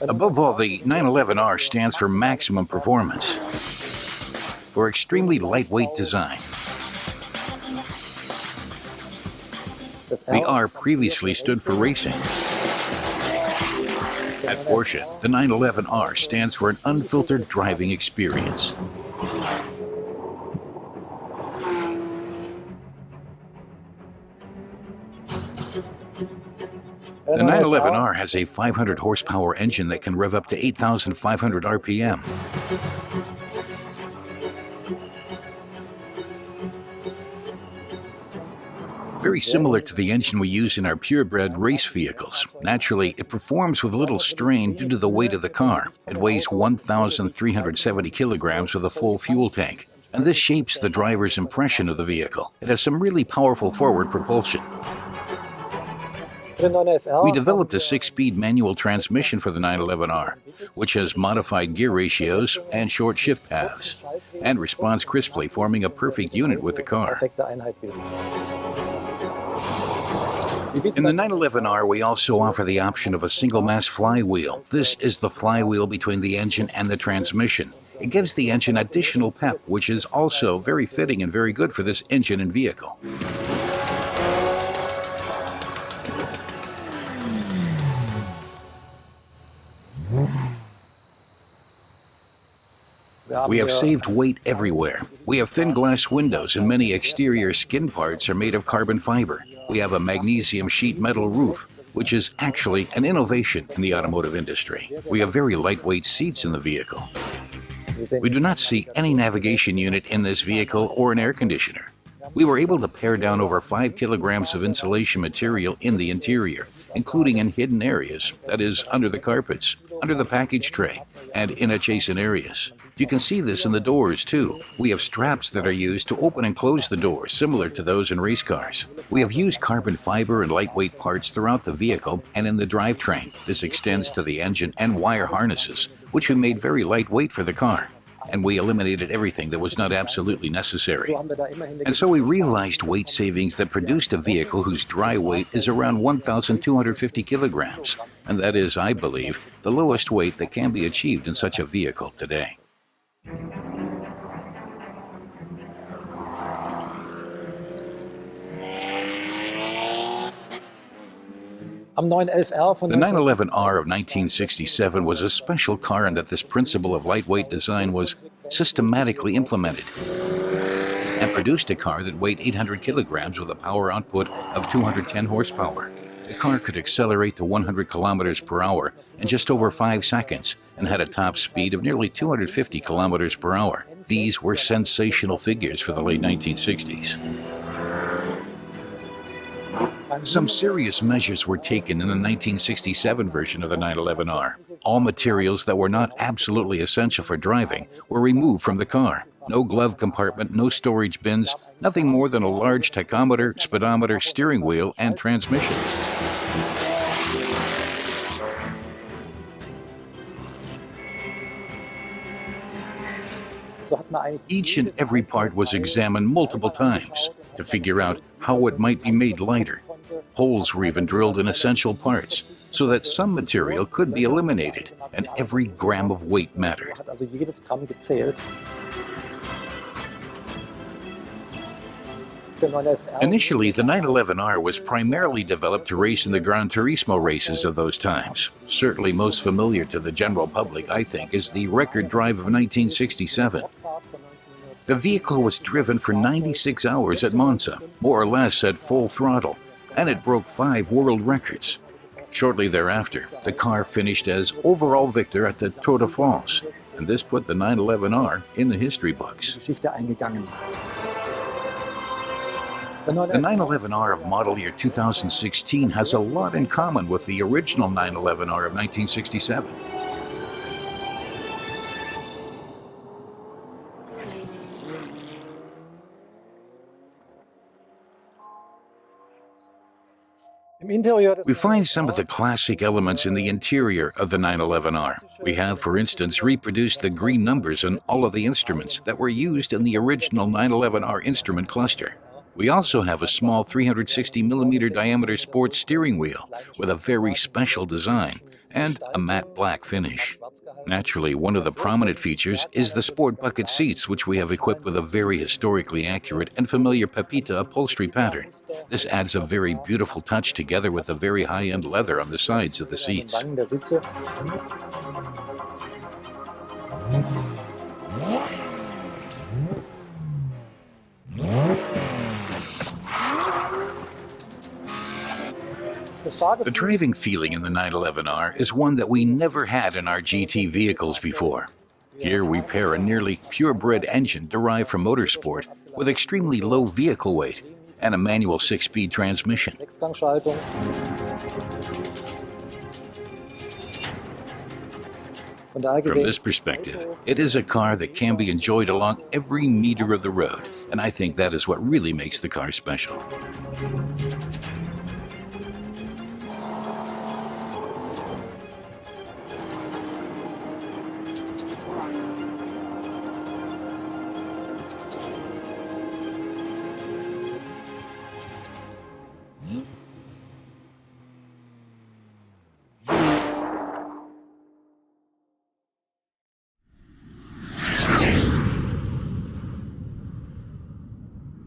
Above all, the 911R stands for maximum performance, for extremely lightweight design. The R previously stood for racing. At Porsche, the 911R stands for an unfiltered driving experience. The 911R has a 500 horsepower engine that can rev up to 8,500 RPM. Very similar to the engine we use in our purebred race vehicles. Naturally, it performs with little strain due to the weight of the car. It weighs 1,370 kilograms with a full fuel tank, and this shapes the driver's impression of the vehicle. It has some really powerful forward propulsion. We developed a 6-speed manual transmission for the 911R, which has modified gear ratios and short shift paths, and responds crisply, forming a perfect unit with the car. In the 911R, we also offer the option of a single-mass flywheel. This is the flywheel between the engine and the transmission. It gives the engine additional pep, which is also very fitting and very good for this engine and vehicle. We have saved weight everywhere. We have thin glass windows and many exterior skin parts are made of carbon fiber. We have a magnesium sheet metal roof, which is actually an innovation in the automotive industry. We have very lightweight seats in the vehicle. We do not see any navigation unit in this vehicle or an air conditioner. We were able to pare down over 5 kilograms of insulation material in the interior, including in hidden areas, that is, under the carpets, under the package tray, and in adjacent areas. You can see this in the doors, too. We have straps that are used to open and close the doors, similar to those in race cars. We have used carbon fiber and lightweight parts throughout the vehicle and in the drivetrain. This extends to the engine and wire harnesses, which we made very lightweight for the car. And we eliminated everything that was not absolutely necessary. And so we realized weight savings that produced a vehicle whose dry weight is around 1,250 kilograms. And that is, I believe, the lowest weight that can be achieved in such a vehicle today. The 911R of 1967 was a special car in that this principle of lightweight design was systematically implemented and produced a car that weighed 800 kilograms with a power output of 210 horsepower. The car could accelerate to 100 kilometers per hour in just over 5 seconds and had a top speed of nearly 250 kilometers per hour. These were sensational figures for the late 1960s. Some serious measures were taken in the 1967 version of the 911R. All materials that were not absolutely essential for driving were removed from the car. No glove compartment, no storage bins, nothing more than a large tachometer, speedometer, steering wheel, and transmission. Each and every part was examined multiple times to figure out how it might be made lighter. Holes were even drilled in essential parts so that some material could be eliminated and every gram of weight mattered. Initially, the 911R was primarily developed to race in the Gran Turismo races of those times. Certainly most familiar to the general public, I think, is the record drive of 1967. The vehicle was driven for 96 hours at Monza, more or less at full throttle, and it broke 5 world records. Shortly thereafter, the car finished as overall victor at the Tour de France, and this put the 911R in the history books. The 911R of model year 2016 has a lot in common with the original 911R of 1967. We find some of the classic elements in the interior of the 911R. We have, for instance, reproduced the green numbers on all of the instruments that were used in the original 911R instrument cluster. We also have a small 360mm diameter sports steering wheel with a very special design and a matte black finish. Naturally, one of the prominent features is the sport bucket seats, which we have equipped with a very historically accurate and familiar Pepita upholstery pattern. This adds a very beautiful touch together with the very high-end leather on the sides of the seats. The driving feeling in the 911R is one that we never had in our GT vehicles before. Here we pair a nearly purebred engine derived from motorsport with extremely low vehicle weight and a manual 6-speed transmission. From this perspective, it is a car that can be enjoyed along every meter of the road, and I think that is what really makes the car special.